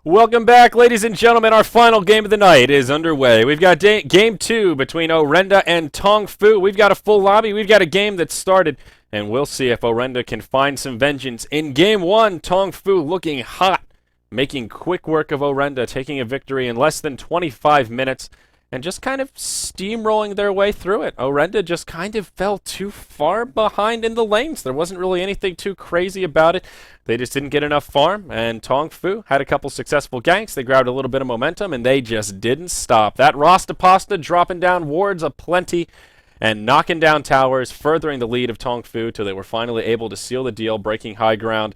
Welcome back, ladies and gentlemen. Our final game of the night is underway. We've got game 2 between Orenda and Tongfu. We've got a full lobby. We've got a game that started, and we'll see if Orenda can find some vengeance. In game 1, Tongfu looking hot, making quick work of Orenda, taking a victory in less than 25 minutes, and just kind of steamrolling their way through it. Orenda just kind of fell too far behind in the lanes. There wasn't really anything too crazy about it. They just didn't get enough farm, and Tongfu had a couple successful ganks. They grabbed a little bit of momentum, and they just didn't stop. That Rasta Pasta dropping down wards aplenty and knocking down towers, furthering the lead of Tongfu till they were finally able to seal the deal, breaking high ground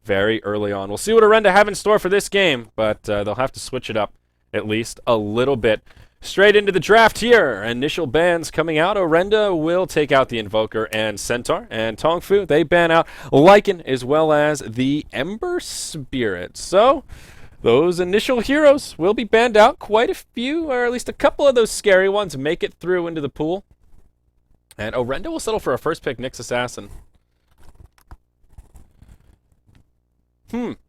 very early on. We'll see what Orenda have in store for this game, but they'll have to switch it up at least a little bit. Straight into the draft here. Initial bans coming out. Orenda will take out the Invoker and Centaur. And Tongfu, they ban out Lycan as well as the Ember Spirit. So, those initial heroes will be banned out. Quite a few, or at least a couple of those scary ones, make it through into the pool. And Orenda will settle for a first pick Nyx Assassin.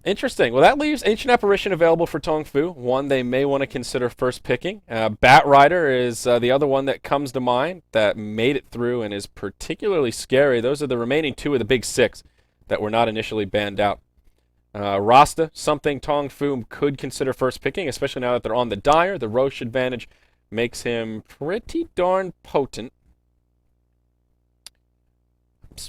Interesting. Well, that leaves Ancient Apparition available for Tongfu. One they may want to consider first picking. Bat Rider is the other one that comes to mind that made it through and is particularly scary. Those are the remaining two of the big six that were not initially banned out. Rasta, something Tongfu could consider first picking, especially now that they're on the Dire. The Roche advantage makes him pretty darn potent.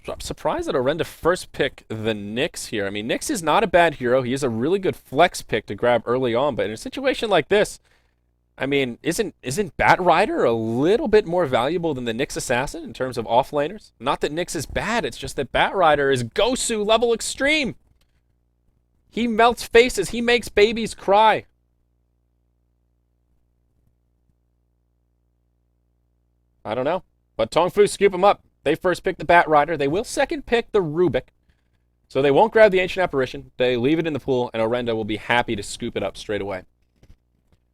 I'm surprised that Orenda first pick the Nyx here. I mean, Nyx is not a bad hero. He is a really good flex pick to grab early on, but in a situation like this, I mean, isn't Bat Rider a little bit more valuable than the Nyx Assassin in terms of offlaners? Not that Nyx is bad, it's just that Bat Rider is Gosu level extreme. He melts faces, he makes babies cry. I don't know, but Tongfu scoop him up. They first pick the Bat Rider. They will second pick the Rubik. So they won't grab the Ancient Apparition. They leave it in the pool, and Orenda will be happy to scoop it up straight away.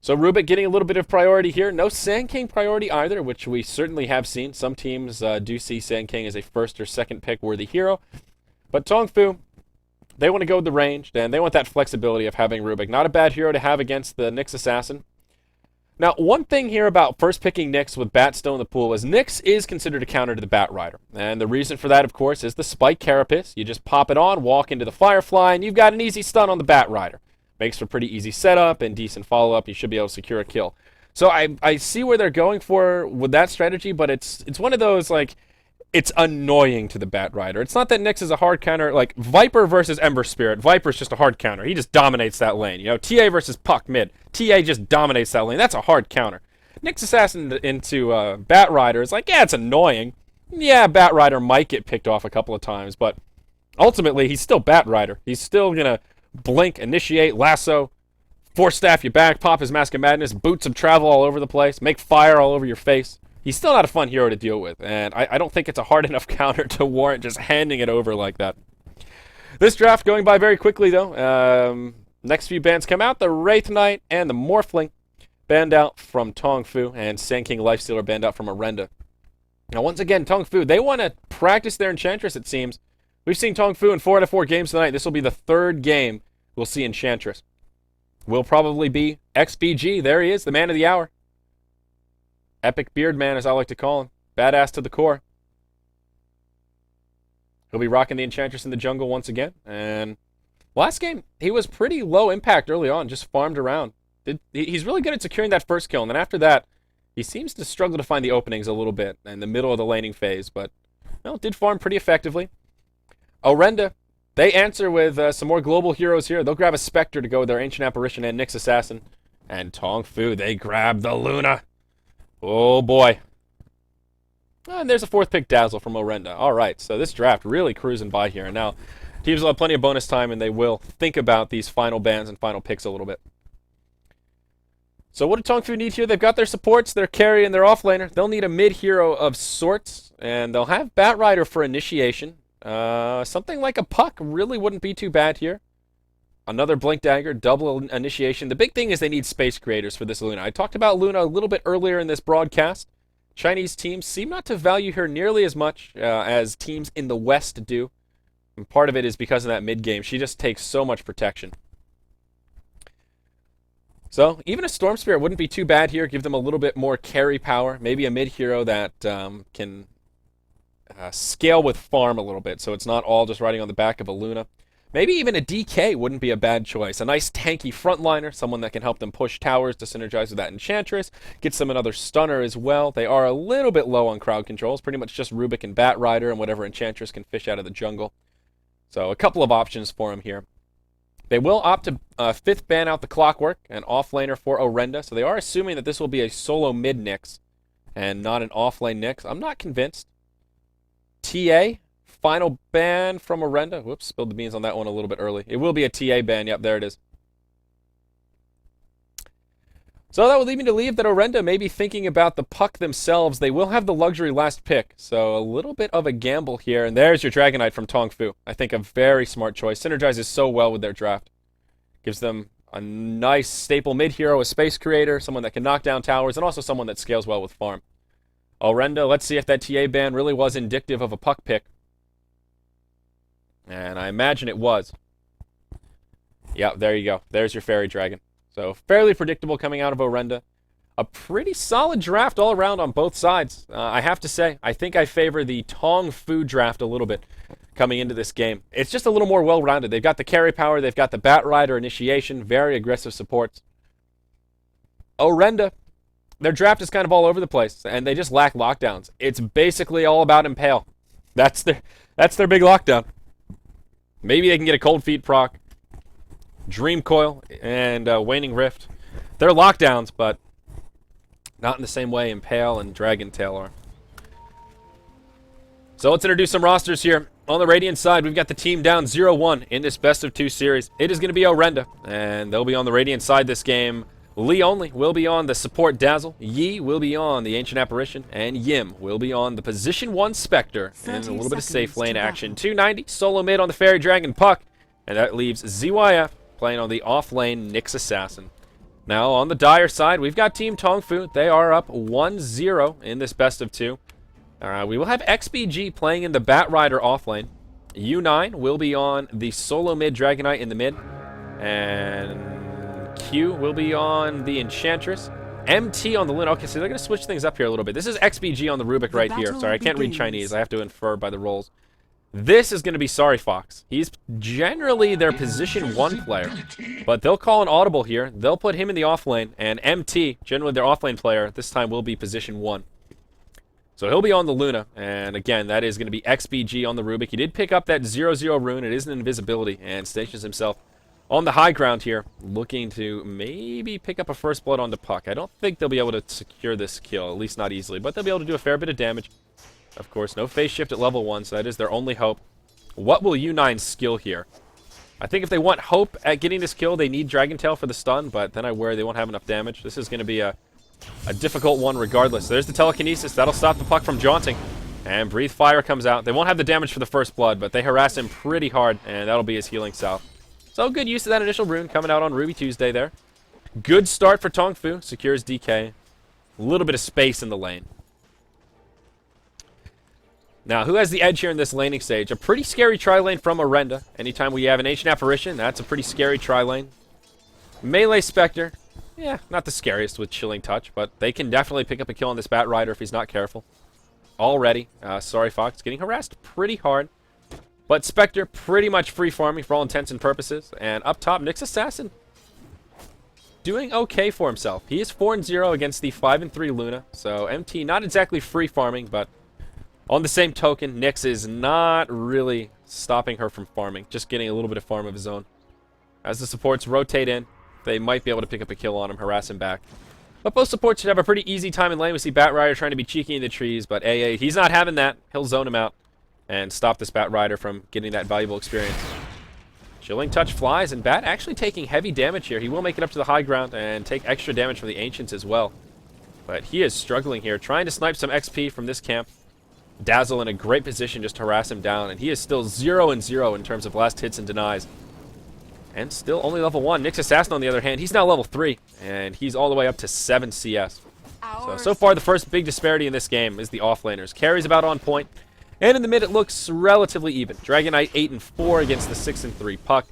So Rubik getting a little bit of priority here. No Sand King priority either, which we certainly have seen. Some teams do see Sand King as a first or second pick worthy hero. But Tongfu, they want to go with the range, and they want that flexibility of having Rubik. Not a bad hero to have against the Nyx Assassin. Now, one thing here about first picking Nyx with Bat still in the pool is Nyx is considered a counter to the Bat Rider. And the reason for that, of course, is the Spike Carapace. You just pop it on, walk into the Firefly, and you've got an easy stun on the Bat Rider. Makes for pretty easy setup and decent follow-up. You should be able to secure a kill. So I see where they're going for with that strategy, but it's one of those, like, it's annoying to the Bat Rider. It's not that Nyx is a hard counter, like Viper versus Ember Spirit. Viper's just a hard counter. He just dominates that lane. You know, TA versus Puck mid. TA just dominates that lane. That's a hard counter. Nyx Assassin into Bat Rider is like, yeah, it's annoying. Yeah, Bat Rider might get picked off a couple of times, but ultimately, he's still Bat Rider. He's still going to blink, initiate, lasso, force staff you back, pop his Mask of Madness, boots of travel all over the place, make fire all over your face. He's still not a fun hero to deal with, and I don't think it's a hard enough counter to warrant just handing it over like that. This draft going by very quickly, though. Next few bans come out. The Wraith Knight and the Morphling banned out from Tongfu, and Sand King Lifestealer banned out from Orenda. Now, once again, Tongfu, they want to practice their Enchantress, it seems. We've seen Tongfu in 4 out of 4 games tonight. This will be the third game we'll see Enchantress. Will probably be XBG. There he is, the man of the hour. Epic Beard Man, as I like to call him. Badass to the core. He'll be rocking the Enchantress in the jungle once again. And last game, he was pretty low impact early on, just farmed around. He's really good at securing that first kill. And then after that, he seems to struggle to find the openings a little bit in the middle of the laning phase. But, well, did farm pretty effectively. Orenda, they answer with some more global heroes here. They'll grab a Spectre to go with their Ancient Apparition and Nyx Assassin. And Tongfu, they grab the Luna. Oh, boy. And there's a fourth pick Dazzle from Orenda. All right, so this draft really cruising by here. And now teams will have plenty of bonus time, and they will think about these final bans and final picks a little bit. So what do Tongfu need here? They've got their supports, their carry, and their offlaner. They'll need a mid-hero of sorts, and they'll have Bat Rider for initiation. Something like a Puck really wouldn't be too bad here. Another Blink Dagger, double initiation. The big thing is they need space creators for this Luna. I talked about Luna a little bit earlier in this broadcast. Chinese teams seem not to value her nearly as much as teams in the West do. And part of it is because of that mid game. She just takes so much protection. So even a Storm Spirit wouldn't be too bad here. Give them a little bit more carry power. Maybe a mid-hero that can scale with farm a little bit, so it's not all just riding on the back of a Luna. Maybe even a DK wouldn't be a bad choice. A nice tanky frontliner, someone that can help them push towers to synergize with that Enchantress. Gets them another stunner as well. They are a little bit low on crowd controls. Pretty much just Rubik and Bat Rider and whatever Enchantress can fish out of the jungle. So a couple of options for him here. They will opt to 5th ban out the Clockwork, an offlaner for Orenda. So they are assuming that this will be a solo mid Nyx and not an offlane Nyx. I'm not convinced. TA, final ban from Orenda. Whoops, spilled the beans on that one a little bit early. It will be a TA ban. Yep, there it is. So that would lead me to believe that Orenda may be thinking about the puck themselves. They will have the luxury last pick, so a little bit of a gamble here. And there's your Dragonite from Tongfu. I think a very smart choice. Synergizes so well with their draft. Gives them a nice staple mid-hero, a space creator, someone that can knock down towers, and also someone that scales well with farm. Orenda, let's see if that TA ban really was indicative of a puck pick. And I imagine it was. Yeah, there you go. There's your Fairy Dragon. So fairly predictable coming out of Orenda. A pretty solid draft all around on both sides. I have to say, I think I favor the Tongfu draft a little bit coming into this game. It's just a little more well-rounded. They've got the carry power, they've got the Bat Rider initiation, very aggressive supports. Orenda, their draft is kind of all over the place, and they just lack lockdowns. It's basically all about Impale. That's their big lockdown. Maybe they can get a Cold Feet proc, Dream Coil, and Waning Rift. They're lockdowns, but not in the same way Impale and Dragon Tail are. So let's introduce some rosters here. On the Radiant side, we've got the team down 0-1 in this best of 2 series. It is going to be Orenda, and they'll be on the Radiant side this game. Lee only will be on the support Dazzle. Yi will be on the Ancient Apparition. And Yim will be on the position 1 Spectre. And a little bit of safe lane action. 290, solo mid on the Fairy Dragon Puck. And that leaves ZYF playing on the off-lane Nyx Assassin. Now on the Dire side, we've got Team Tongfu. They are up 1-0 in this best of 2. We will have XBG playing in the Bat Rider off lane. U9 will be on the solo mid Dragonite in the mid. And Q will be on the Enchantress. MT on the Luna. Okay, so they're going to switch things up here a little bit. This is XBG on the Rubik right here. Sorry, I can't read Chinese. I have to infer by the rolls. This is going to be Sorry Fox. He's generally their position 1 player, but they'll call an audible here. They'll put him in the off lane, and MT, generally their off lane player, this time will be position 1. So he'll be on the Luna, and again, that is going to be XBG on the Rubik. He did pick up that 0-0 rune. It is an invisibility, and stations himself on the high ground here, looking to maybe pick up a first blood onto Puck. I don't think they'll be able to secure this kill, at least not easily, but they'll be able to do a fair bit of damage. Of course, no phase shift at level 1, so that is their only hope. What will U9 skill here? I think if they want hope at getting this kill, they need Dragon Tail for the stun, but then I worry they won't have enough damage. This is going to be a difficult one regardless. There's the telekinesis. That'll stop the Puck from jaunting. And Breathe Fire comes out. They won't have the damage for the first blood, but they harass him pretty hard, and that'll be his healing salve. So good use of that initial rune coming out on Ruby Tuesday there. Good start for Tongfu. Secures DK. A little bit of space in the lane. Now, who has the edge here in this laning stage? A pretty scary tri-lane from Orenda. Anytime we have an Ancient Apparition, that's a pretty scary tri-lane. Melee Spectre. Yeah, not the scariest with Chilling Touch, but they can definitely pick up a kill on this Bat Rider if he's not careful. Already, Sorry Fox getting harassed pretty hard. But Spectre pretty much free farming for all intents and purposes. And up top, Nyx Assassin doing okay for himself. He is 4-0 against the 5-3 Luna. So MT not exactly free farming, but on the same token, Nyx is not really stopping her from farming. Just getting a little bit of farm of his own. As the supports rotate in, they might be able to pick up a kill on him, harass him back. But both supports should have a pretty easy time in lane. We see Bat Rider trying to be cheeky in the trees, but AA, he's not having that. He'll zone him out and stop this Bat Rider from getting that valuable experience. Chilling Touch flies, and Bat actually taking heavy damage here. He will make it up to the high ground and take extra damage from the Ancients as well. But he is struggling here, trying to snipe some XP from this camp. Dazzle in a great position just to harass him down, and he is still 0-0 in terms of last hits and denies. And still only level 1. Nyx Assassin, on the other hand, he's now level 3, and he's all the way up to 7 CS. So far, the first big disparity in this game is the offlaners. Carry's about on point, and in the mid, it looks relatively even. Dragonite 8-4 against the 6-3 Puck.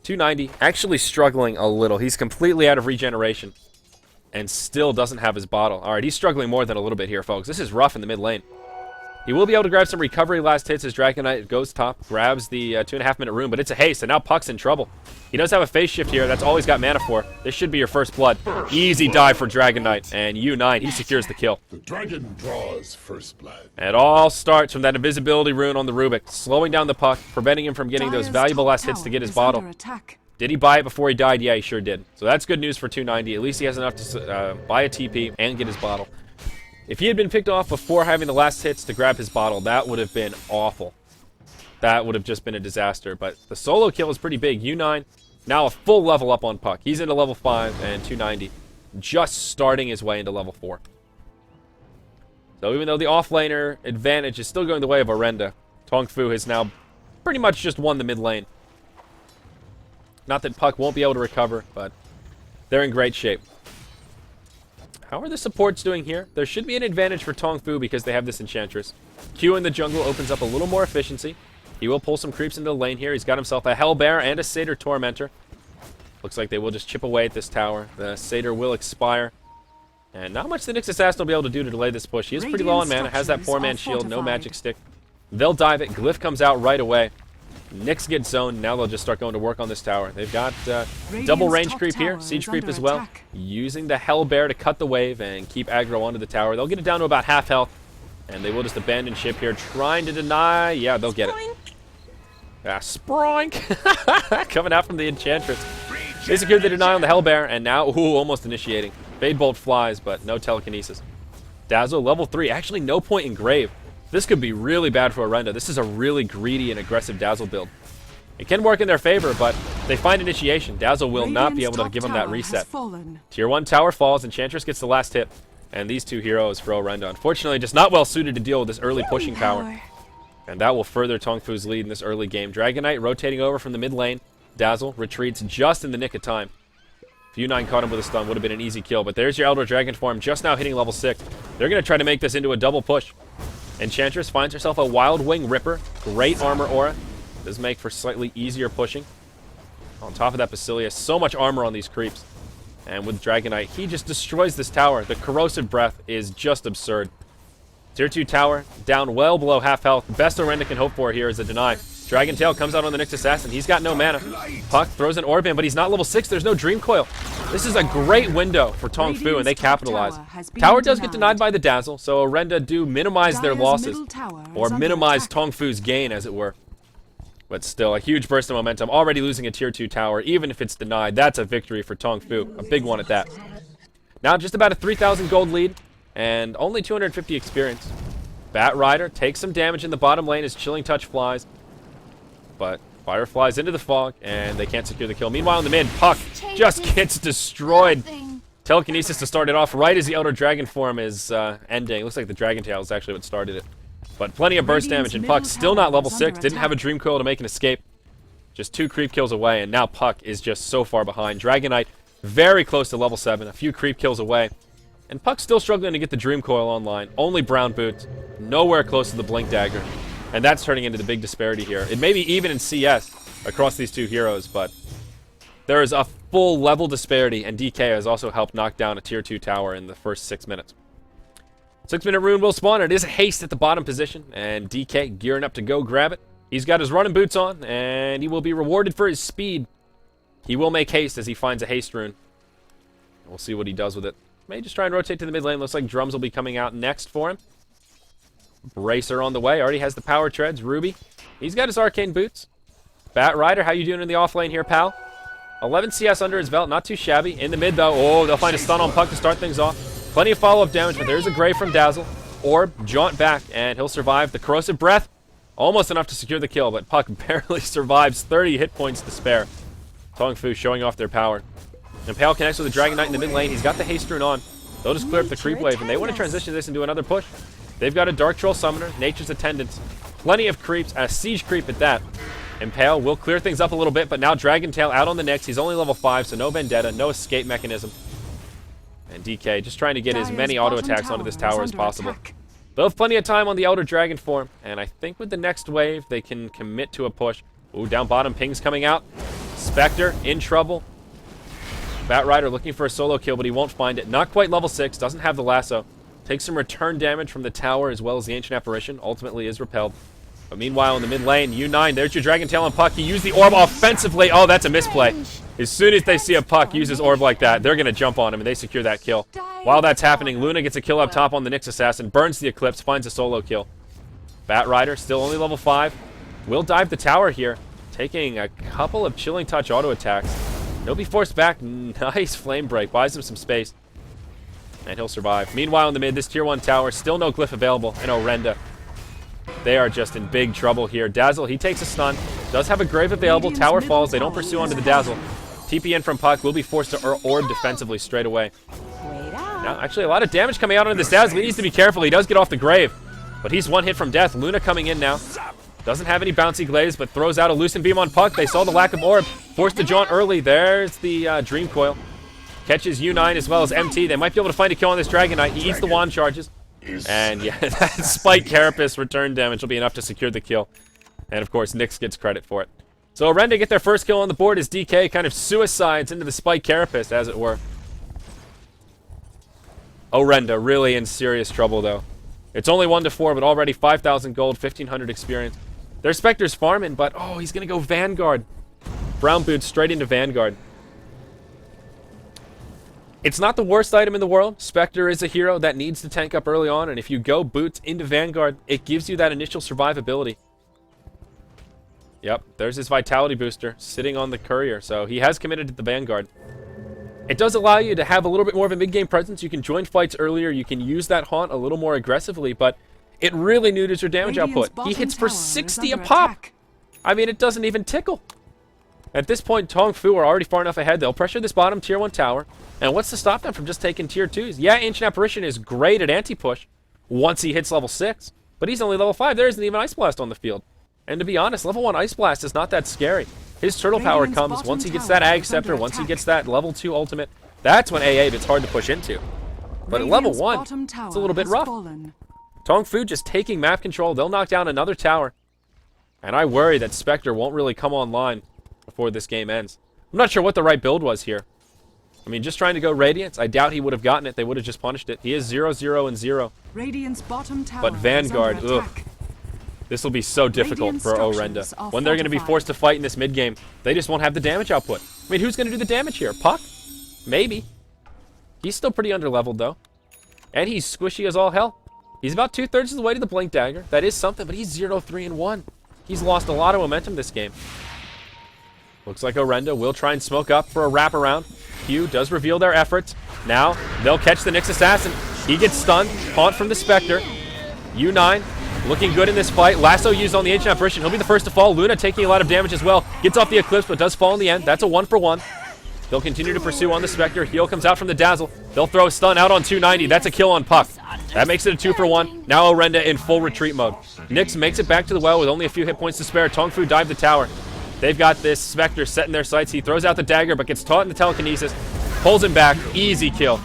290, actually struggling a little. He's completely out of regeneration and still doesn't have his bottle. All right, he's struggling more than a little bit here, folks. This is rough in the mid lane. He will be able to grab some recovery last hits as Dragon Knight goes top, grabs the 2.5-minute rune, but it's a haste, and now Puck's in trouble. He does have a phase shift here. That's all he's got mana for. This should be your first blood. Easy dive for Dragon Knight, and U9, he secures the kill. The dragon draws first blood. And it all starts from that invisibility rune on the Rubik, slowing down the Puck, preventing him from getting those valuable last hits to get his bottle. Did he buy it before he died? Yeah, he sure did. So that's good news for 290. At least he has enough to buy a TP and get his bottle. If he had been picked off before having the last hits to grab his bottle, that would have been awful. That would have just been a disaster. But the solo kill is pretty big. U9, now a full level up on Puck. He's into level 5 and 290. Just starting his way into level 4. So even though the offlaner advantage is still going the way of Orenda, Tongfu has now pretty much just won the mid lane. Not that Puck won't be able to recover, but they're in great shape. How are the supports doing here? There should be an advantage for Tongfu because they have this Enchantress. Q in the jungle opens up a little more efficiency. He will pull some creeps into the lane here. He's got himself a Hellbear and a Satyr Tormentor. Looks like they will just chip away at this tower. The Satyr will expire. And not much the Nyx Assassin will be able to do to delay this push. He is pretty low on mana, has that poor man shield, no magic stick. They'll dive it. Glyph comes out right away. Nyx gets zoned. Now they'll just start going to work on this tower. They've got double range creep here, siege creep as well. Using the Hellbear to cut the wave and keep aggro onto the tower. They'll get it down to about half health. And they will just abandon ship here, trying to deny. Yeah, they'll get it. Sproink! Coming out from the Enchantress. They secured the deny on the Hellbear, and now, ooh, almost initiating. Fade Bolt flies, but no telekinesis. Dazzle, level 3. Actually, no point in Grave. This could be really bad for Orenda. This is a really greedy and aggressive Dazzle build. It can work in their favor, but they find initiation. Dazzle will not be able to give them that reset. Tier 1 tower falls, Enchantress gets the last hit. And these two heroes for Orenda, unfortunately, just not well suited to deal with this early pushing power. And that will further Tongfu's lead in this early game. Dragon Knight rotating over from the mid lane. Dazzle retreats just in the nick of time. If U9 caught him with a stun, would have been an easy kill. But there's your Elder Dragon form, just now hitting level 6. They're going to try to make this into a double push. Enchantress finds herself a Wild Wing Ripper. Great armor aura. Does make for slightly easier pushing. On top of that, Basilius, so much armor on these creeps. And with Dragon Knight, he just destroys this tower. The corrosive breath is just absurd. Tier 2 tower, down well below half health. Best Orenda can hope for here is a deny. Dragon Tail comes out on the Nyx Assassin. He's got no mana. Puck throws an Orb in, but he's not level 6. There's no Dream Coil. This is a great window for Tongfu, and they capitalize. Tower does get denied by the Dazzle, so Orenda do minimize their losses. Or minimize Tongfu's gain, as it were. But still, a huge burst of momentum. Already losing a Tier 2 tower, even if it's denied. That's a victory for Tongfu. A big one at that. Now just about a 3,000 gold lead, and only 250 experience. Bat Rider takes some damage in the bottom lane as Chilling Touch flies. But fire flies into the fog, and they can't secure the kill. Meanwhile, in the mid, Puck just gets destroyed. Telekinesis to start it off right as the Elder Dragon form is ending. Looks like the Dragon Tail is actually what started it. But plenty of burst damage, and Puck still not level 6. Didn't have a Dream Coil to make an escape. Just 2 creep kills away, and now Puck is just so far behind. Dragon Knight very close to level 7, a few creep kills away. And Puck's still struggling to get the Dream Coil online. Only Brown Boots, nowhere close to the Blink Dagger. And that's turning into the big disparity here. It may be even in CS across these two heroes, but there is a full level disparity, and DK has also helped knock down a Tier 2 tower in the first 6 minutes. 6-minute rune will spawn. It is a haste at the bottom position, and DK gearing up to go grab it. He's got his running boots on, and he will be rewarded for his speed. He will make haste as he finds a haste rune. We'll see what he does with it. May just try and rotate to the mid lane. Looks like drums will be coming out next for him. Bracer on the way. Already has the power treads. Ruby. He's got his arcane boots. Bat Rider, how you doing in the off lane here, pal? 11 CS under his belt. Not too shabby. In the mid, though. Oh, they'll find a stun on Puck to start things off. Plenty of follow-up damage, but there's a Grave from Dazzle. Orb, jaunt back, and he'll survive. The Corrosive Breath, almost enough to secure the kill, but Puck barely survives. 30 hit points to spare. Tongfu showing off their power. Impale connects with the Dragon Knight in the mid lane. He's got the haste rune on. They'll just clear up the creep wave, and they want to transition this into another push. They've got a Dark Troll Summoner, Nature's Attendants, plenty of creeps, and a Siege creep at that. Impale will clear things up a little bit, but now Dragon Tail out on the Nyx. He's only level 5, so no Vendetta, no escape mechanism. And DK just trying to get as many auto attacks onto this tower as possible. They'll have plenty of time on the Elder Dragon form, and I think with the next wave, they can commit to a push. Ooh, down bottom, pings coming out. Spectre in trouble. Bat Rider looking for a solo kill, but he won't find it. Not quite level 6, doesn't have the lasso. Takes some return damage from the tower as well as the Ancient Apparition. Ultimately is repelled. But meanwhile, in the mid lane, U9, there's your Dragon Tail and Puck. He used the orb offensively. Oh, that's a misplay. As soon as they see a Puck use his orb like that, they're going to jump on him, and they secure that kill. While that's happening, Luna gets a kill up top on the Nyx Assassin, burns the Eclipse, finds a solo kill. Bat Rider, still only level 5. Will dive the tower here, taking a couple of Chilling Touch auto attacks. He'll be forced back. Nice Flame Break. Buys him some space. And he'll survive. Meanwhile, in the mid, this tier 1 tower, still no glyph available. And Orenda. They are just in big trouble here. Dazzle, he takes a stun. Does have a grave available. Tower falls. They don't pursue onto the Dazzle. TPN from Puck will be forced to orb defensively straight away. Now, actually, a lot of damage coming out on this Dazzle. He needs to be careful. He does get off the grave. But he's one hit from death. Luna coming in now. Doesn't have any bouncy glaze, but throws out a Lucent Beam on Puck. They saw the lack of orb. Forced to jaunt early. There's the Dream Coil. Catches U9 as well as MT. They might be able to find a kill on this Dragon Knight. He eats the wand charges. And yeah, that Spike Carapace return damage will be enough to secure the kill. And of course, Nyx gets credit for it. So Orenda get their first kill on the board as DK kind of suicides into the Spike Carapace, as it were. Orenda really in serious trouble, though. It's only 1-4, but already 5,000 gold, 1,500 experience. Their Spectre's farming, but oh, he's going to go Vanguard. Brown boots straight into Vanguard. It's not the worst item in the world. Spectre is a hero that needs to tank up early on, and if you go boots into Vanguard, it gives you that initial survivability. Yep, there's his Vitality booster sitting on the Courier, so he has committed to the Vanguard. It does allow you to have a little bit more of a mid-game presence. You can join fights earlier, you can use that haunt a little more aggressively, but it really neuters your damage output. He hits for 60 a pop. I mean, it doesn't even tickle. At this point, Tongfu are already far enough ahead. They'll pressure this bottom tier 1 tower. And what's to stop them from just taking tier 2s? Yeah, Ancient Apparition is great at anti-push once he hits level 6. But he's only level 5. There isn't even Ice Blast on the field. And to be honest, level 1 Ice Blast is not that scary. His turtle power comes once he gets that Ag Scepter, once he gets that level 2 ultimate. That's when AA gets hard to push into. But at level 1, it's a little bit rough. Tongfu just taking map control. They'll knock down another tower. And I worry that Spectre won't really come online before this game ends. I'm not sure what the right build was here. I mean, just trying to go Radiance. I doubt he would have gotten it. They would have just punished it. He is 0-0-0. Radiant's bottom tower But Vanguard, ugh. This will be so difficult for Orenda. When they're going to be forced to fight in this mid-game, they just won't have the damage output. I mean, who's going to do the damage here? Puck? Maybe. He's still pretty underleveled, though. And he's squishy as all hell. He's about 2/3 of the way to the Blink Dagger. That is something, but he's 0-3-1. He's lost a lot of momentum this game. Looks like Orenda will try and smoke up for a wraparound. Q does reveal their efforts. Now, they'll catch the Nyx Assassin. He gets stunned. Haunt from the Spectre. U9 looking good in this fight. Lasso used on the Ancient Apparition. He'll be the first to fall. Luna taking a lot of damage as well. Gets off the Eclipse, but does fall in the end. That's a 1-for-1. They'll continue to pursue on the Spectre. Heal comes out from the Dazzle. They'll throw a stun out on 290. That's a kill on Puck. That makes it a 2-for-1. Now Orenda in full retreat mode. Nyx makes it back to the well with only a few hit points to spare. Tongfu dive the tower. They've got this Spectre set in their sights. He throws out the dagger, but gets caught in the telekinesis. Pulls him back. Easy kill.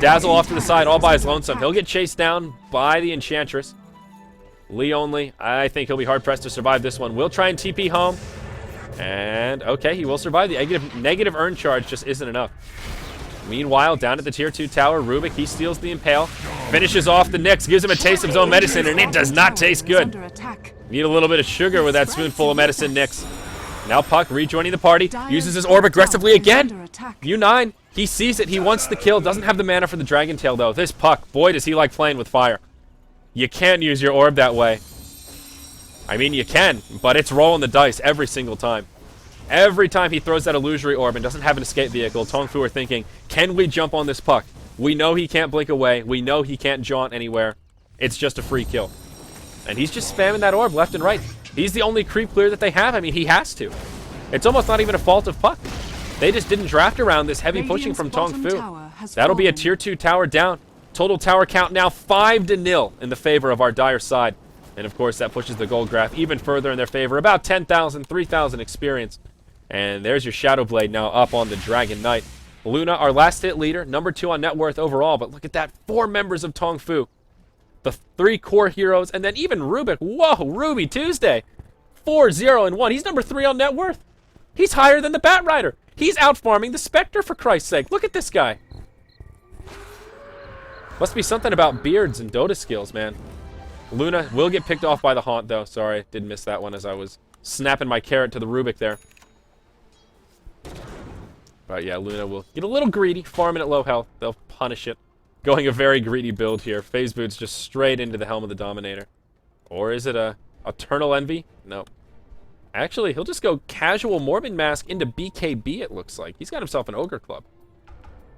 Dazzle off to the side, all by his lonesome. He'll get chased down by the Enchantress. Lee only. I think he'll be hard-pressed to survive this one. We'll try and TP home. And, okay, he will survive. The negative earn charge just isn't enough. Meanwhile, down at the tier 2 tower, Rubik, he steals the Impale. Finishes off the Nyx, gives him a taste of his own medicine, and it does not taste good. Need a little bit of sugar with that spoonful of medicine, Nyx. Now Puck rejoining the party, uses his orb aggressively again. U9, he sees it, he wants the kill, doesn't have the mana for the Dragon Tail though. This Puck, boy does he like playing with fire. You can't use your orb that way. I mean, you can, but it's rolling the dice every single time. Every time he throws that illusory orb and doesn't have an escape vehicle, Tongfu are thinking, can we jump on this Puck? We know he can't blink away, we know he can't jaunt anywhere. It's just a free kill. And he's just spamming that orb left and right. He's the only creep clear that they have. I mean, he has to. It's almost not even a fault of Puck. They just didn't draft around this heavy pushing from Tongfu. That'll be a tier 2 tower down. Total tower count now 5-0 in the favor of our dire side. And of course, that pushes the gold graph even further in their favor. About 10,000, 3,000 experience. And there's your Shadow Blade now up on the Dragon Knight. Luna, our last hit leader, number 2 on net worth overall. But look at that, 4 members of Tongfu. The 3 core heroes, and then even Rubik. Whoa, Ruby Tuesday. 4-0-1. He's number 3 on net worth. He's higher than the Bat Rider. He's out-farming the Spectre, for Christ's sake. Look at this guy. Must be something about beards and Dota skills, man. Luna will get picked off by the Haunt, though. Sorry, did miss that one as I was snapping my carrot to the Rubik there. But yeah, Luna will get a little greedy, farming at low health. They'll punish it. Going a very greedy build here. Phase Boots just straight into the Helm of the Dominator. Or is it a Eternal Envy? No. Actually, he'll just go casual Morbid Mask into BKB, it looks like. He's got himself an Ogre Club.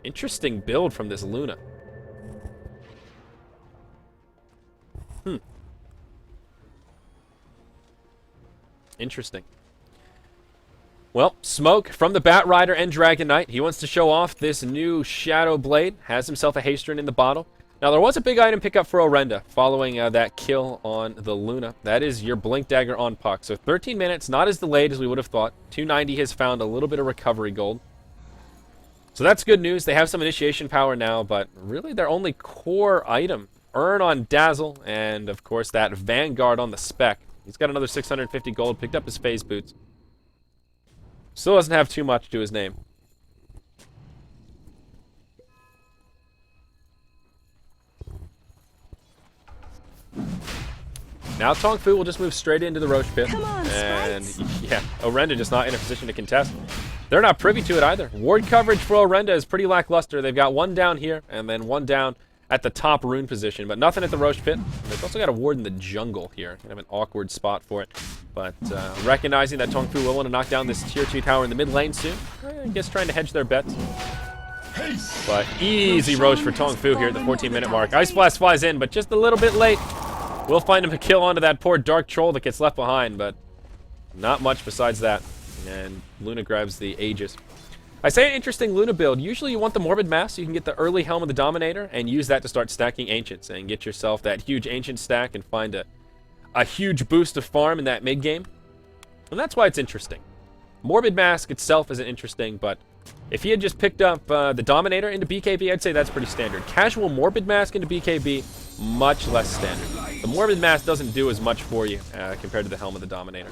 Interesting build from this Luna. Interesting. Well, Smoke from the Bat Rider and Dragon Knight. He wants to show off this new Shadow Blade. Has himself a Hasterin in the bottle. Now, there was a big item pickup for Orenda following that kill on the Luna. That is your Blink Dagger on Puck. So 13 minutes, not as delayed as we would have thought. 290 has found a little bit of recovery gold. So that's good news. They have some initiation power now, but really their only core item, Earn on Dazzle, and of course that Vanguard on the Spec. He's got another 650 gold, picked up his Phase Boots. Still doesn't have too much to his name. Now Tongfu will just move straight into the Roche Pit. And yeah, Orenda just not in a position to contest. They're not privy to it either. Ward coverage for Orenda is pretty lackluster. They've got one down here and then one down at the top rune position, but nothing at the Roche Pit. They've also got a ward in the jungle here. Kind of an awkward spot for it. But recognizing that Tongfu will want to knock down this tier 2 tower in the mid lane soon. I guess trying to hedge their bets. But easy Roche for Tongfu here at the 14-minute mark. Ice Blast flies in, but just a little bit late. We'll find him a kill onto that poor Dark Troll that gets left behind, but not much besides that. And Luna grabs the Aegis. I say an interesting Luna build. Usually you want the Morbid Mass, so you can get the early Helm of the Dominator and use that to start stacking Ancients and get yourself that huge Ancient stack and find a huge boost of farm in that mid game. And that's why it's interesting. Morbid Mask itself isn't interesting, but if he had just picked up the Dominator into BKB, I'd say that's pretty standard. Casual Morbid Mask into BKB, much less standard. The Morbid Mask doesn't do as much for you compared to the Helm of the Dominator.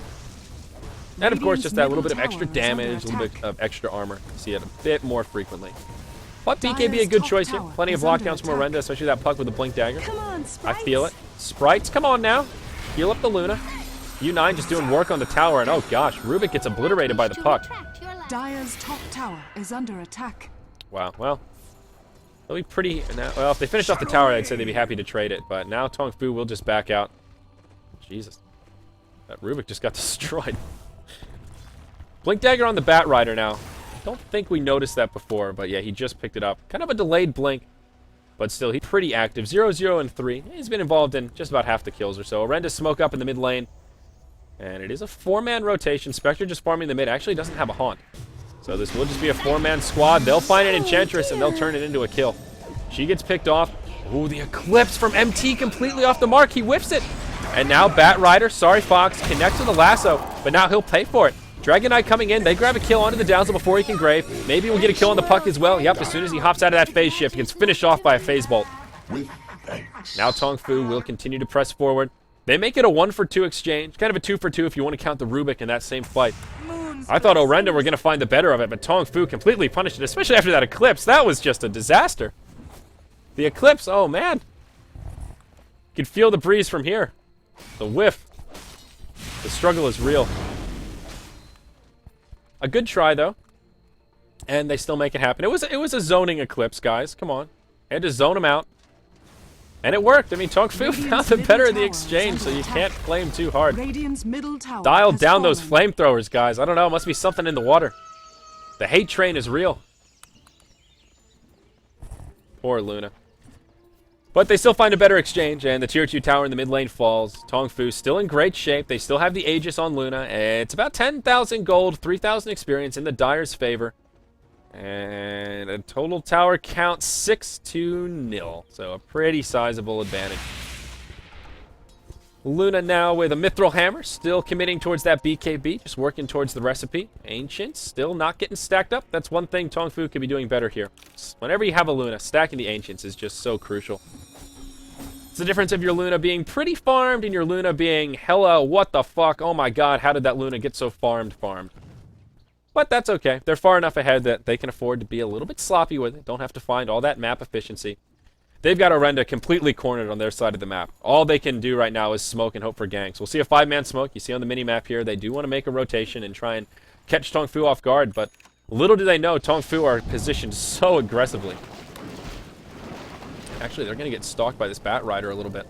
And of course, just that little bit of extra damage, a little bit of extra armor. You see it a bit more frequently. But BKB a good choice here. Plenty of lockdowns from Orenda, especially that Puck with the Blink Dagger. I feel it. Sprites, come on now. Heal up the Luna. U9 just doing work on the tower, and oh gosh, Rubik gets obliterated by the Puck. Dire's top tower is under attack. Wow, well, they'll be pretty... Well, if they finish off the tower, I'd say they'd be happy to trade it, but now Tongfu will just back out. Jesus. That Rubik just got destroyed. Blink Dagger on the Bat Rider now. Don't think we noticed that before, but yeah, he just picked it up. Kind of a delayed blink, but still, he's pretty active. 0, 0, and 3. He's been involved in just about half the kills or so. Orenda smoke up in the mid lane. And it is a 4-man rotation. Spectre just farming the mid. Actually doesn't have a Haunt. So this will just be a 4-man squad. They'll find an Enchantress and they'll turn it into a kill. She gets picked off. Ooh, the Eclipse from MT completely off the mark. He whiffs it. And now Bat Rider, sorry Fox, connects to the lasso. But now he'll pay for it. Dragon Knight coming in. They grab a kill onto the Dazzle before he can grave. Maybe we'll get a kill on the Puck as well. Yep, as soon as he hops out of that phase shift, he gets finished off by a phase bolt. Now Tongfu will continue to press forward. They make it a 1-for-2 exchange. Kind of a 2-for-2 if you want to count the Rubik in that same fight. I thought Orenda were going to find the better of it, but Tongfu completely punished it, especially after that Eclipse. That was just a disaster. The Eclipse, oh man. You can feel the breeze from here. The whiff. The struggle is real. A good try, though. And they still make it happen. It was a zoning Eclipse, guys. Come on. Had to zone him out. And it worked. I mean, Tongfu found the better of the exchange, so you can't flame too hard. Dial down those flamethrowers, guys. I don't know. It must be something in the water. The hate train is real. Poor Luna. But they still find a better exchange, and the tier 2 tower in the mid lane falls. Tongfu still in great shape. They still have the Aegis on Luna. It's about 10,000 gold, 3,000 experience in the Dire's favor. And a total tower count 6-0. So a pretty sizable advantage. Luna now with a Mithril Hammer, still committing towards that BKB, just working towards the recipe. Ancients still not getting stacked up. That's one thing Tongfu could be doing better here. Whenever you have a Luna, stacking the Ancients is just so crucial. It's the difference of your Luna being pretty farmed and your Luna being, hello, what the fuck, oh my god, how did that Luna get so farmed? But that's okay. They're far enough ahead that they can afford to be a little bit sloppy with it. Don't have to find all that map efficiency. They've got Orenda completely cornered on their side of the map. All they can do right now is smoke and hope for ganks. We'll see a 5-man smoke. You see on the mini-map here, they do want to make a rotation and try and catch Tongfu off guard, but little do they know, Tongfu are positioned so aggressively. Actually, they're going to get stalked by this Bat Rider a little bit.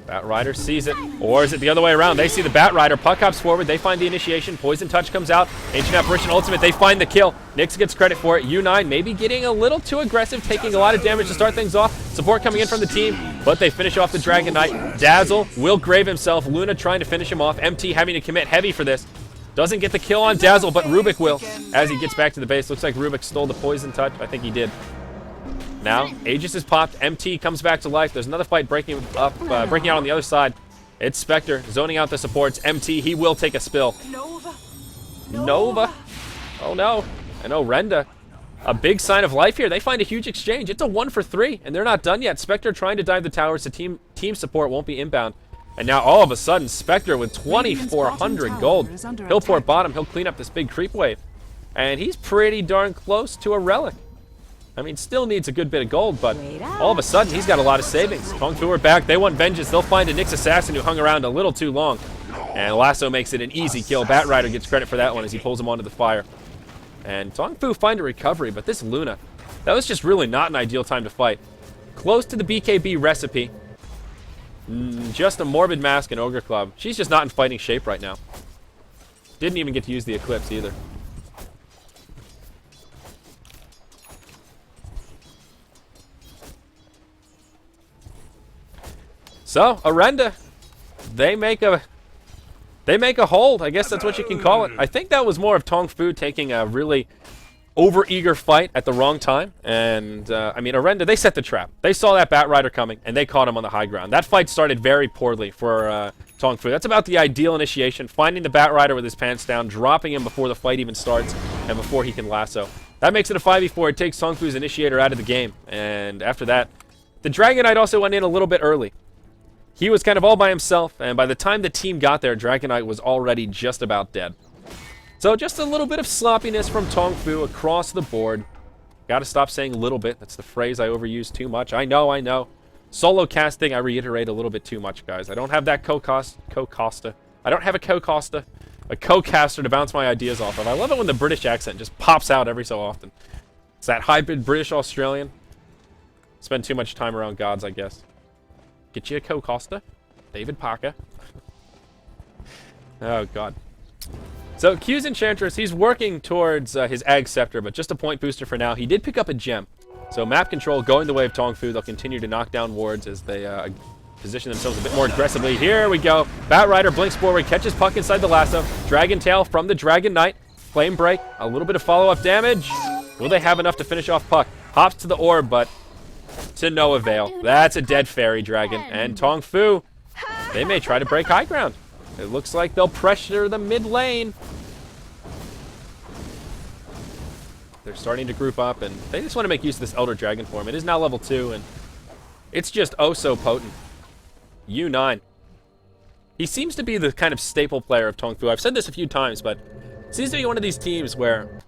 Bat Rider sees it, or is it the other way around? They see the Bat Rider, puck hops forward, they find the initiation, Poison Touch comes out, Ancient Apparition Ultimate, they find the kill. Nyx gets credit for it. U9 maybe getting a little too aggressive, taking a lot of damage to start things off. Support coming in from the team, but they finish off the Dragon Knight. Dazzle will grave himself, Luna trying to finish him off, MT having to commit heavy for this. Doesn't get the kill on Dazzle, but Rubik will as he gets back to the base. Looks like Rubik stole the Poison Touch. I think he did. Now, Aegis is popped. MT comes back to life. There's another fight breaking out on the other side. It's Spectre zoning out the supports. MT, he will take a spill. Nova. Oh no. And Orenda. A big sign of life here. They find a huge exchange. It's a 1 for 3, and they're not done yet. Spectre trying to dive the towers. The team support won't be inbound. And now all of a sudden, Spectre with 2,400 gold. He'll port bottom. He'll clean up this big creep wave. And he's pretty darn close to a relic. I mean, still needs a good bit of gold, but all of a sudden, he's got a lot of savings. Tongfu are back. They want vengeance. They'll find a Nyx assassin who hung around a little too long. And Lasso makes it an easy kill. Bat Rider gets credit for that one as he pulls him onto the fire. And Tongfu find a recovery, but this Luna, that was just really not an ideal time to fight. Close to the BKB recipe. Just a Morbid Mask and Ogre Club. She's just not in fighting shape right now. Didn't even get to use the Eclipse either. So, Orenda, they make a hold. I guess that's what you can call it. I think that was more of Tongfu taking a really over-eager fight at the wrong time. And, I mean, Orenda, they set the trap. They saw that Bat Rider coming, and they caught him on the high ground. That fight started very poorly for Tongfu. That's about the ideal initiation, finding the Bat Rider with his pants down, dropping him before the fight even starts, and before he can lasso. That makes it a 5v4. It takes Tongfu's initiator out of the game. And after that, the Dragon Knight also went in a little bit early. He was kind of all by himself, and by the time the team got there, Dragon Knight was already just about dead. So just a little bit of sloppiness from Tongfu across the board. Gotta stop saying little bit. That's the phrase I overuse too much. I know. Solo casting, I reiterate a little bit too much, guys. I don't have that co-caster. I don't have a co-caster. A co-caster to bounce my ideas off of. I love it when the British accent just pops out every so often. It's that hybrid British-Australian. Spend too much time around gods, I guess. Get you a co-caster. David Parker. Oh, God. So, Q's Enchantress, he's working towards his Ag Scepter, but just a point booster for now. He did pick up a gem. So, map control going the way of Tongfu. They'll continue to knock down wards as they position themselves a bit more aggressively. Here we go. Bat Rider blinks forward, catches puck inside the lasso. Dragon Tail from the Dragon Knight. Flame Break. A little bit of follow-up damage. Will they have enough to finish off puck? Hops to the orb, but to no avail. That's a dead fairy dragon. And Tongfu, they may try to break high ground. It looks like they'll pressure the mid lane. They're starting to group up, and they just want to make use of this Elder Dragon form. It is now level 2, and it's just oh so potent. U9. He seems to be the kind of staple player of Tongfu. I've said this a few times, but it seems to be one of these teams where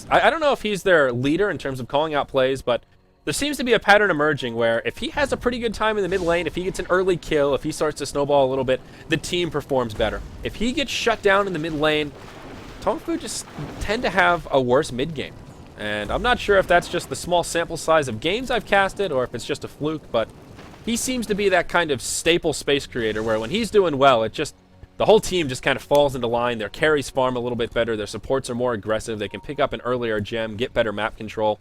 I don't know if he's their leader in terms of calling out plays, but there seems to be a pattern emerging where if he has a pretty good time in the mid lane, if he gets an early kill, if he starts to snowball a little bit, the team performs better. If he gets shut down in the mid lane, Tongfu just tend to have a worse mid game. And I'm not sure if that's just the small sample size of games I've casted or if it's just a fluke, but he seems to be that kind of staple space creator where when he's doing well, the whole team just kind of falls into line. Their carries farm a little bit better. Their supports are more aggressive. They can pick up an earlier gem, get better map control.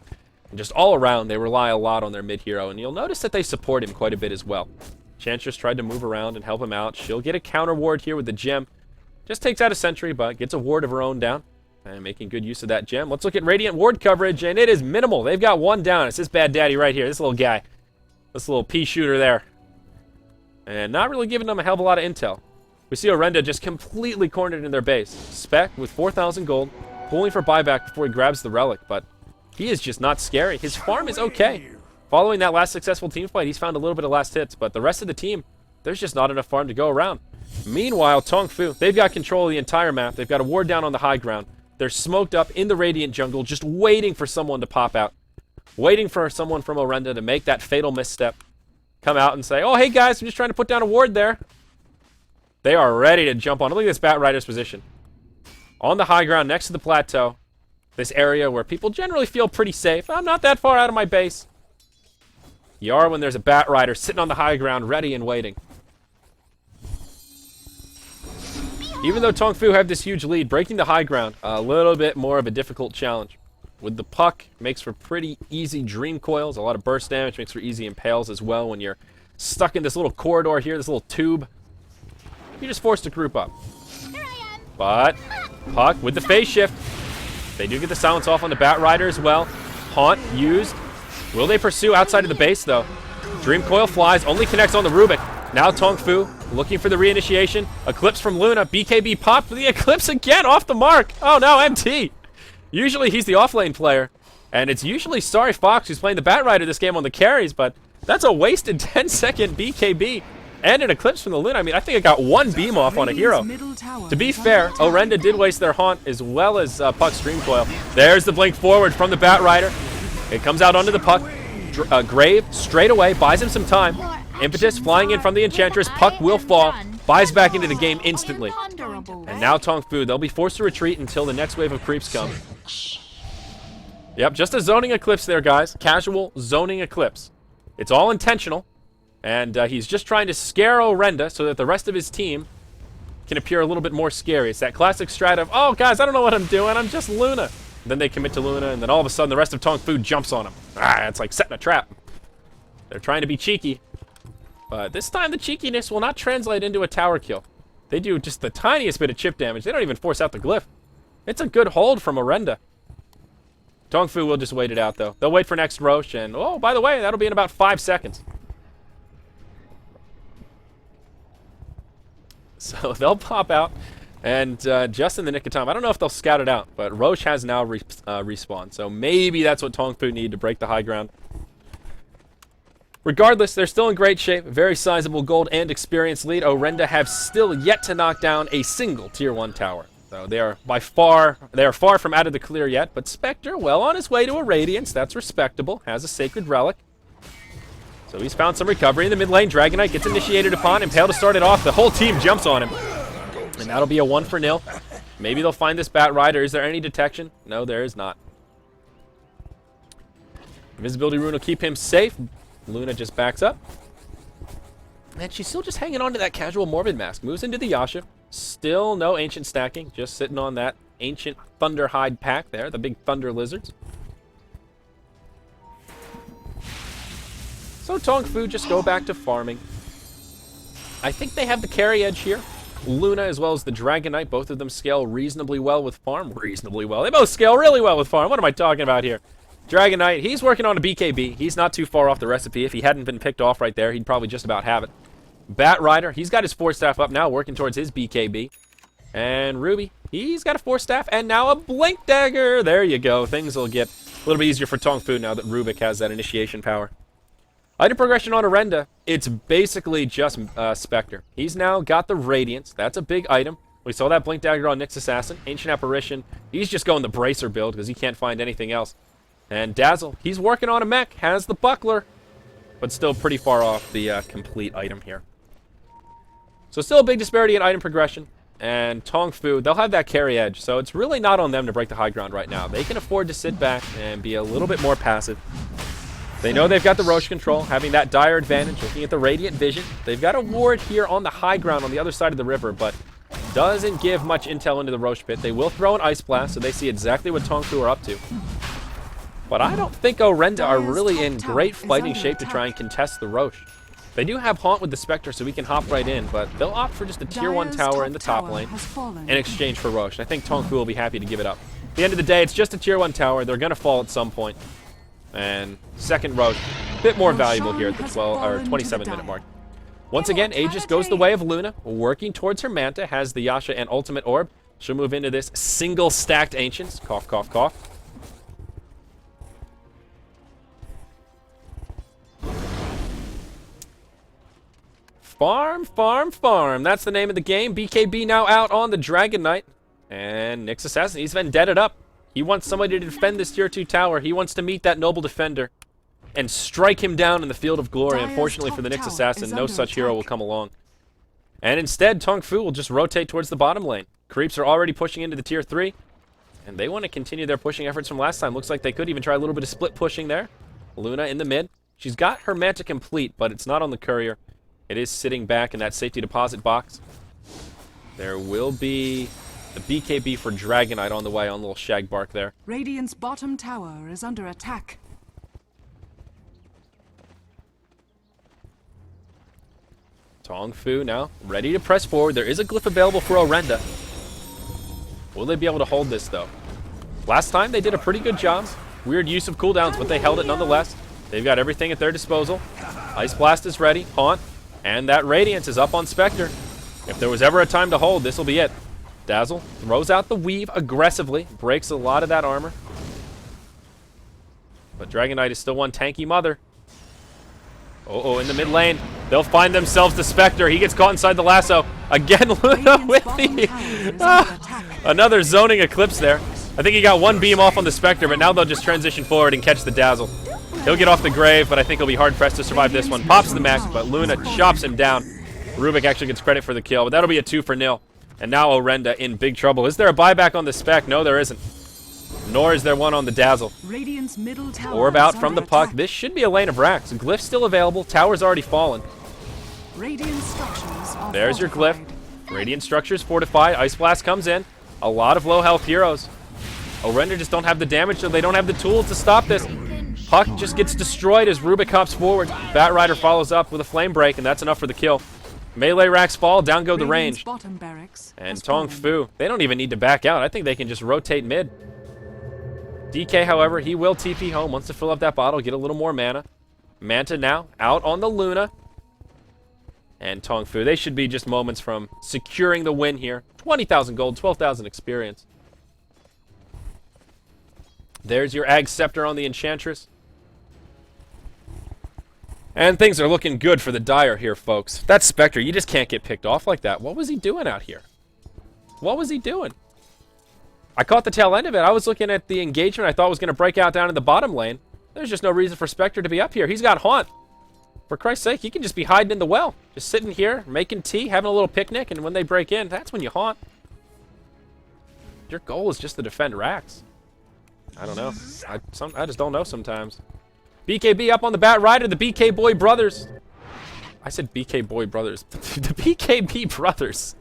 And just all around, they rely a lot on their mid-hero. And you'll notice that they support him quite a bit as well. Enchantress tried to move around and help him out. She'll get a counter ward here with the gem. Just takes out a sentry, but gets a ward of her own down. And making good use of that gem. Let's look at Radiant ward coverage, and it is minimal. They've got one down. It's this bad daddy right here, this little guy. This little pea shooter there. And not really giving them a hell of a lot of intel. We see Orenda just completely cornered in their base. Spec with 4,000 gold, pulling for buyback before he grabs the relic, but he is just not scary. His farm is okay. Following that last successful team fight, he's found a little bit of last hits, but the rest of the team, there's just not enough farm to go around. Meanwhile, Tongfu, they've got control of the entire map. They've got a ward down on the high ground. They're smoked up in the Radiant jungle, just waiting for someone to pop out. Waiting for someone from Orenda to make that fatal misstep. Come out and say, oh, hey guys, I'm just trying to put down a ward there. They are ready to jump on. Look at this Bat Rider's position. On the high ground next to the plateau. This area where people generally feel pretty safe. I'm not that far out of my base. You are when there's a Bat Rider sitting on the high ground, ready and waiting. Even though Tongfu have this huge lead, breaking the high ground, a little bit more of a difficult challenge. With the puck, makes for pretty easy dream coils. A lot of burst damage, makes for easy impales as well when you're stuck in this little corridor here, this little tube. You're just forced to group up. But puck with the phase shift. They do get the silence off on the Bat Rider as well. Haunt used. Will they pursue outside of the base though? Dream coil flies, only connects on the Rubik. Now Tongfu looking for the reinitiation. Eclipse from Luna. BKB popped for the Eclipse again, off the mark. Oh no, MT. Usually he's the offlane player, and it's usually Sorry Fox who's playing the Bat Rider this game on the carries, but that's a wasted 10-second BKB and an Eclipse from the Luna. I mean, I think I got one beam off on a hero. To be fair, Orenda did waste their Haunt as well as Puck's Dream Coil. There's the blink forward from the Bat Rider. It comes out onto the Puck. Grave straight away, buys him some time. Impetus flying in from the Enchantress. Puck will fall, buys back into the game instantly. And now Tongfu, they'll be forced to retreat until the next wave of creeps come. Yep, just a zoning eclipse there, guys. Casual zoning eclipse. It's all intentional. And he's just trying to scare Orenda so that the rest of his team can appear a little bit more scary. It's that classic strat of, oh, guys, I don't know what I'm doing. I'm just Luna. Then they commit to Luna, and then all of a sudden the rest of Tongfu jumps on him. Ah, it's like setting a trap. They're trying to be cheeky. But this time the cheekiness will not translate into a tower kill. They do just the tiniest bit of chip damage. They don't even force out the glyph. It's a good hold from Orenda. Tongfu will just wait it out, though. They'll wait for next Roche, and, oh, by the way, that'll be in about 5 seconds. So they'll pop out, and just in the nick of time. I don't know if they'll scout it out, but Roche has now respawned. So maybe that's what Tongfu need to break the high ground. Regardless, they're still in great shape. Very sizable gold and experience lead. Orenda have still yet to knock down a single Tier 1 tower. So they are far from out of the clear yet. But Spectre, well on his way to a Radiance. That's respectable. Has a Sacred Relic. So he's found some recovery in the mid lane. Dragonite gets initiated upon. Impale to start it off. The whole team jumps on him. And that'll be a 1-0. Maybe they'll find this Bat Rider. Is there any detection? No, there is not. Invisibility Rune will keep him safe. Luna just backs up. And she's still just hanging on to that casual Morbid Mask. Moves into the Yasha. Still no Ancient stacking. Just sitting on that Ancient Thunderhide pack there. The big Thunder Lizards. So Tongfu just go back to farming. I think they have the carry edge here. Luna as well as the Dragonite. Both of them scale reasonably well with farm. Reasonably well. They both scale really well with farm. What am I talking about here? Dragonite, he's working on a BKB. He's not too far off the recipe. If he hadn't been picked off right there, he'd probably just about have it. Bat Rider, he's got his 4-staff up now, working towards his BKB. And Ruby, he's got a 4-staff and now a Blink Dagger. There you go. Things will get a little bit easier for Tongfu now that Rubik has that initiation power. Item progression on Orenda, it's basically just Spectre. He's now got the Radiance. That's a big item. We saw that Blink Dagger on Nyx Assassin. Ancient Apparition, he's just going the Bracer build because he can't find anything else. And Dazzle, he's working on a mech, has the Buckler, but still pretty far off the complete item here. So still a big disparity in item progression. And Tongfu, they'll have that carry edge, so it's really not on them to break the high ground right now. They can afford to sit back and be a little bit more passive. They know they've got the Roche control, having that dire advantage, looking at the Radiant Vision. They've got a ward here on the high ground on the other side of the river, but doesn't give much intel into the Roche pit. They will throw an Ice Blast, so they see exactly what Tongfu are up to. But I don't think Orenda are really in great fighting shape to try and contest the Roche. They do have Haunt with the Spectre, so we can hop right in, but they'll opt for just a Tier 1 tower in the top lane in exchange for Roche. And I think Tongfu will be happy to give it up. At the end of the day, it's just a Tier 1 tower. They're going to fall at some point. And second Roche, a bit more valuable here at the 27-minute mark. Once again, Aegis goes the way of Luna, working towards her Manta, has the Yasha and Ultimate Orb. She'll move into this single stacked Ancients. Cough, cough, cough. Farm, farm, farm. That's the name of the game. BKB now out on the Dragon Knight. And Nyx Assassin, he's vendetted up. He wants somebody to defend this tier 2 tower. He wants to meet that noble defender and strike him down in the field of glory. Dire's Unfortunately for the top Nyx tower Assassin, is no under such hero attack. will come along. And instead, Tongfu will just rotate towards the bottom lane. Creeps are already pushing into the tier 3. And they want to continue their pushing efforts from last time. Looks like they could even try a little bit of split pushing there. Luna in the mid. She's got her Manta complete, but it's not on the courier. It is sitting back in that safety deposit box. There will be the BKB for Dragonite on the way on little Shagbark there. Radiant's bottom tower is under attack. Tongfu now ready to press forward. There is a glyph available for Orenda. Will they be able to hold this, though? Last time they did a pretty good job. Weird use of cooldowns, but they held it nonetheless. They've got everything at their disposal. Ice Blast is ready. Haunt. And that Radiance is up on Spectre. If there was ever a time to hold, this will be it. Dazzle throws out the weave aggressively. Breaks a lot of that armor. But Dragonite is still one tanky mother. Uh-oh, in the mid lane. They'll find themselves the Spectre. He gets caught inside the lasso. Again, Luna Radiant's with bottom the... tower is under attack. Another zoning eclipse there. I think he got one beam off on the Spectre, but now they'll just transition forward and catch the Dazzle. He'll get off the grave, but I think he'll be hard-pressed to survive this one. Pops the max, but Luna chops him down. Rubik actually gets credit for the kill, but that'll be a 2-0. And now Orenda in big trouble. Is there a buyback on the Spec? No, there isn't. Nor is there one on the Dazzle. Radiant's middle tower Orb out is from the under puck. attack. This should be a lane of racks. Glyph still available. Tower's already fallen. Radiant structures are There's your glyph. fortified. Radiant structures fortified. Ice Blast comes in. A lot of low health heroes. Orenda just don't have the damage, so they don't have the tools to stop this. Puck just gets destroyed as Rubik hops forward. Batrider follows up with a flame break, and that's enough for the kill. Melee racks fall, down go the Radiant's range. bottom barracks And has fallen. Tongfu, they don't even need to back out. I think they can just rotate mid. DK, however, he will TP home, wants to fill up that bottle, get a little more mana. Manta now out on the Luna. And Tongfu, they should be just moments from securing the win here. 20,000 gold, 12,000 experience. There's your Ag Scepter on the Enchantress. And things are looking good for the Dire here, folks. That Spectre, you just can't get picked off like that. What was he doing out here? What was he doing? I caught the tail end of it. I was looking at the engagement I thought was going to break out down in the bottom lane. There's just no reason for Spectre to be up here. He's got Haunt. For Christ's sake, he can just be hiding in the well. Just sitting here, making tea, having a little picnic, and when they break in, that's when you haunt. Your goal is just to defend racks. I don't know. I just don't know sometimes. BKB up on the Batrider, the BK Boy Brothers. I said BK Boy Brothers. The BKB Brothers.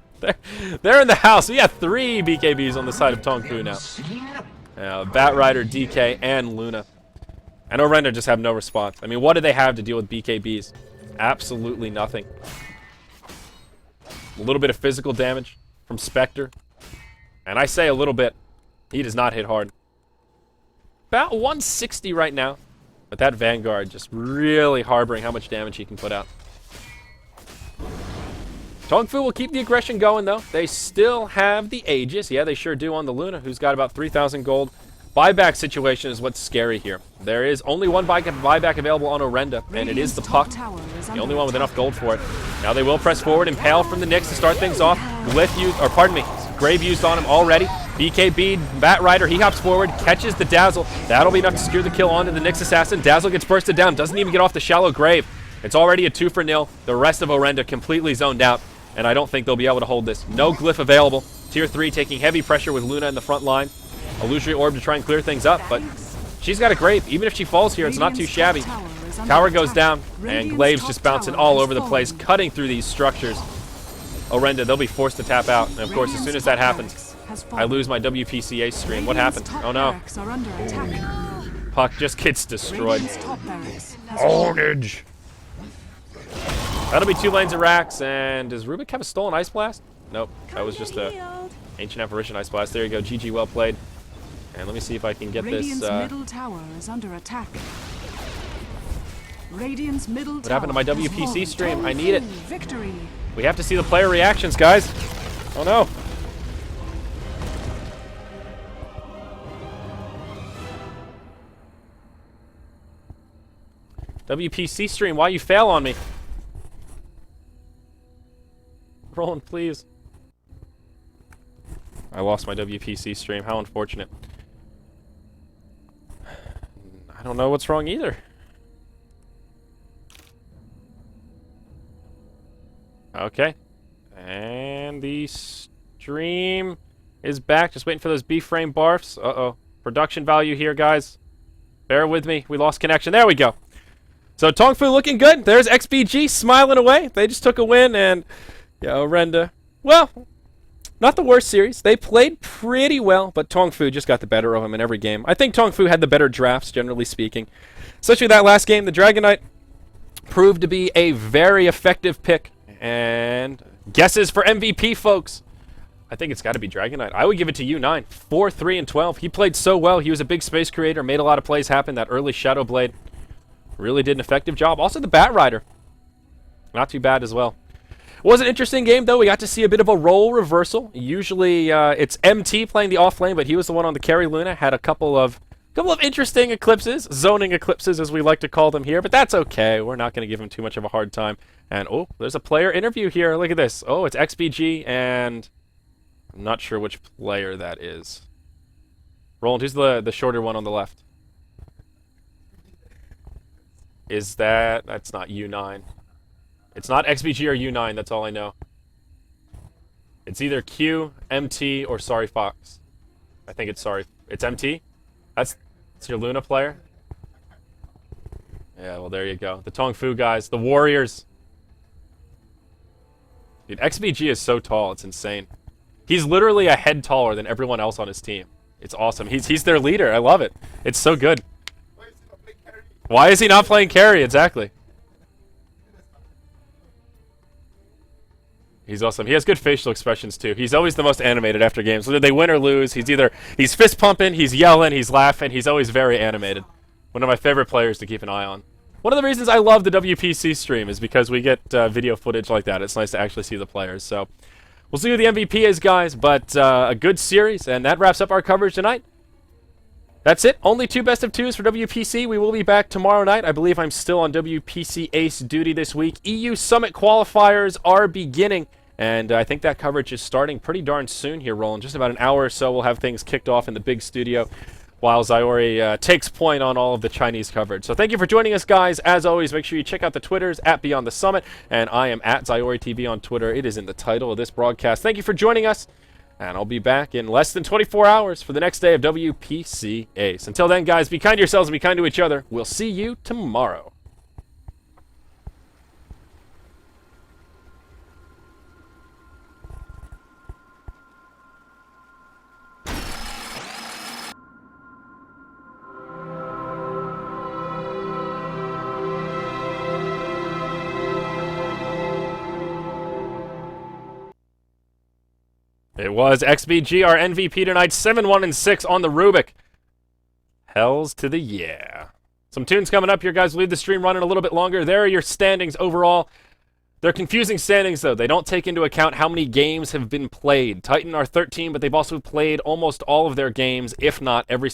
They're in the house. We got 3 BKBs on the side of Tongfu now. Batrider, DK, and Luna. And Orenda just have no response. I mean, what do they have to deal with BKBs? Absolutely nothing. A little bit of physical damage from Spectre. And I say a little bit. He does not hit hard. About 160 right now. But that Vanguard just really harboring how much damage he can put out. Tongfu will keep the aggression going, though. They still have the Aegis. Yeah, they sure do on the Luna, who's got about 3,000 gold. Buyback situation is what's scary here. There is only one buyback available on Orenda, and it is the Puck. The only one with enough gold for it. Now they will press forward. Impale from the Nyx to start things off. Glyph used, or pardon me, Grave used on him already. BKB, Batrider, he hops forward, catches the Dazzle. That'll be enough to secure the kill onto the Nyx Assassin. Dazzle gets bursted down, doesn't even get off the shallow grave. It's already a 2-0. The rest of Orenda completely zoned out, and I don't think they'll be able to hold this. No Glyph available. Tier 3 taking heavy pressure with Luna in the front line. Illusory Orb to try and clear things up, but she's got a grave. Even if she falls here, it's not too shabby. Tower goes down, and Glaive's just bouncing all over the place, cutting through these structures. Orenda, they'll be forced to tap out. And of course, as soon as that happens, I lose my WPC ace stream. What happened? Oh no. Puck just gets destroyed. Ownage! That'll be 2 lanes of racks, and does Rubik have a stolen Ice Blast? Nope, that was just a Ancient Apparition Ice Blast. There you go, GG, well played. And let me see if I can get Radiant's this. middle tower is under attack. Radiant's middle What happened to my WPC stream? I need it. Victory. We have to see the player reactions, guys. Oh no. WPC stream, why you fail on me? Roland, please. I lost my WPC stream. How unfortunate. I don't know what's wrong either. Okay. And the stream is back. Just waiting for those B-frame barfs. Uh-oh. Production value here, guys. Bear with me. We lost connection. There we go. So Tongfu looking good. There's XBG smiling away. They just took a win, and yeah, Orenda. Well, not the worst series. They played pretty well, but Tongfu just got the better of them in every game. I think Tongfu had the better drafts, generally speaking. Especially that last game. The Dragon Knight proved to be a very effective pick. And guesses for MVP, folks. I think it's got to be Dragon Knight. I would give it to U9. 4, 3, and 12. He played so well. He was a big space creator, made a lot of plays happen. That early Shadow Blade really did an effective job. Also, the Bat Rider. Not too bad as well. It was an interesting game, though. We got to see a bit of a role reversal. Usually, it's MT playing the off lane, but he was the one on the carry Luna. Had a couple of interesting eclipses, zoning eclipses, as we like to call them here, but that's okay. We're not going to give him too much of a hard time. And, oh, there's a player interview here. Look at this. Oh, it's XBG, and I'm not sure which player that is. Roland, who's the shorter one on the left? Is that's not U9. It's not XBG or U9, that's all I know. It's either Q, MT, or Sorry Fox. I think it's Sorry. It's MT? That's your Luna player? Yeah, well, there you go. The Tongfu guys, the Warriors. Dude, XBG is so tall, it's insane. He's literally a head taller than everyone else on his team. It's awesome. He's their leader. I love it. It's so good. Why is he not playing carry? Exactly. He's awesome. He has good facial expressions, too. He's always the most animated after games. Whether they win or lose, he's fist pumping, he's yelling, he's laughing. He's always very animated. One of my favorite players to keep an eye on. One of the reasons I love the WPC stream is because we get video footage like that. It's nice to actually see the players. So we'll see who the MVP is, guys. But a good series, and that wraps up our coverage tonight. That's it. Only 2 best of 2s for WPC. We will be back tomorrow night. I believe I'm still on WPC Ace duty this week. EU Summit qualifiers are beginning, and I think that coverage is starting pretty darn soon here, Roland. Just about an hour or so, we'll have things kicked off in the big studio while Zyori takes point on all of the Chinese coverage. So thank you for joining us, guys. As always, make sure you check out the Twitters at Beyond the Summit, and I am at Zyori TV on Twitter. It is in the title of this broadcast. Thank you for joining us. And I'll be back in less than 24 hours for the next day of WPC Ace. Until then, guys, be kind to yourselves and be kind to each other. We'll see you tomorrow. It was XBG, our MVP tonight, 7-1 and 6 on the Rubik. Hells to the yeah. Some tunes coming up here, guys. We'll leave the stream running a little bit longer. There are your standings overall. They're confusing standings, though. They don't take into account how many games have been played. Titan are 13, but they've also played almost all of their games, if not every